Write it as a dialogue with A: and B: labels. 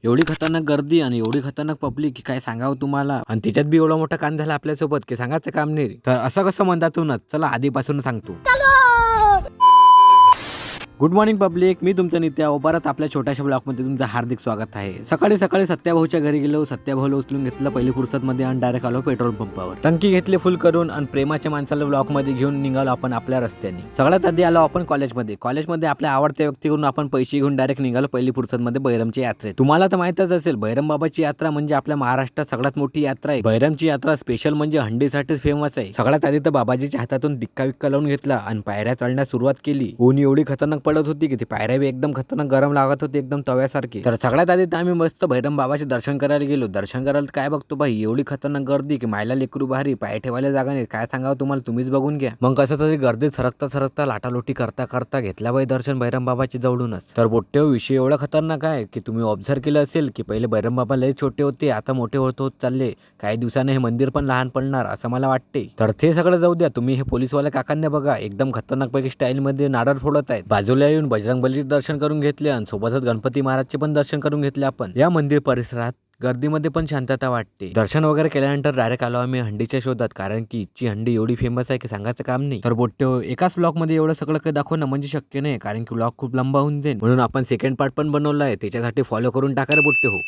A: एवढी खतरनाक गर्दी आणि एवढी खतरनाक पब्लिक की काय सांगावं तुम्हाला. आणि त्याच्यात बी एवढा मोठा कांड झाला आपल्यासोबत की सांगायचं काम नाही. तर असं कसं म्हणतातूनच चला आधीपासून सांगतो. गुड मॉर्निंग पब्लिक, मी तुमचा नित्या परत आपल्या छोट्याशा ब्लॉगमध्ये तुमचं हार्दिक स्वागत आहे. सकाळी सकाळी सत्याभाऊच्या घरी गेलो, सत्याभाऊला उचलून घेतलं पहिली फुर्सतमध्ये आणि डायरेक्ट आलो पेट्रोल पंपावर. टंकी घेतली फुल करून आणि प्रेमाच्या माणसाला ब्लॉगमध्ये घेऊन निघालो आपण आपल्या रस्त्याने. सगळ्यात आधी आलो आपण कॉलेजमध्ये आपल्या आवडत्या व्यक्तीकडून आपण पैसे घेऊन डायरेक्ट निघालो पहिली फुर्सतमध्ये बैरमची यात्रेत. तुम्हाला तर माहितच असेल बैरम बाबाची यात्रा म्हणजे आपल्या महाराष्ट्रात सगळ्यात मोठी यात्रा आहे. बैरमची यात्रा स्पेशल म्हणजे हंडीसाठीच फेमस आहे. सगळ्यात आधी तर बाबाजीच्या हातातून डिक्का विक्का लावून घेतला आणि पायऱ्या चढण्यास सुरुवात केली. ऊन एवढी खतरनाक पडत होती की ती पायऱ्या बी एकदम खतरनाक गरम लागत होती, एकदम तव्यासारखी. तर सगळ्यात आधी आम्ही मस्त भैरम बाबाचे दर्शन करायला गेलो. दर्शन करायला काय बघतो भाई, एवढी खतरनाक गर्दी की मायला लेकरू भारी, पाय ठेवायला जागा नाही. काय सांगावं तुम्हाला, तुम्हीच बघून घ्या. मग कसं तरी गर्दीत सरकता लाटालोटी करता घेतला बाई दर्शन भैरम बाबाचे जवळूनच. तर बोट्टे विषय एवढा खतरनाक आहे की तुम्ही ऑब्झर्व केलं असेल की पहिले भैरम बाबा लय छोटे होते, आता मोठे होत चालले. काही दिवसाने हे मंदिर पण लहान पडणार असं मला वाटते. तर ते सगळं जाऊ द्या, तुम्ही हे पोलीसवाल्या काकांना बघा, एकदम खतरनाक पैकी स्टाईल मध्ये नारळ फोडत आहेत. बाजूला येऊन बजरंगबली दर्शन करून घेतले आणि सोबतच गणपती महाराजचे पण दर्शन करून घेतले आपण. या मंदिर परिसरात गर्दीमध्ये पण शांतता वाटते. दर्शन वगैरे केल्यानंतर डायरेक्ट आलो आम्ही हंडीच्या शोधात, कारण की इथची हंडी एवढी फेमस आहे की सांगायचं काम नाही. तर बोट्टे एकाच ब्लॉग मध्ये एवढं सगळं काही दाखवणं म्हणजे शक्य नाही, कारण की ब्लॉग खूप लंबा होऊन जाईल. म्हणून आपण सेकंड पार्ट पण बनवला आहे, त्याच्यासाठी फॉलो करून टाका रे बोट्टे हो.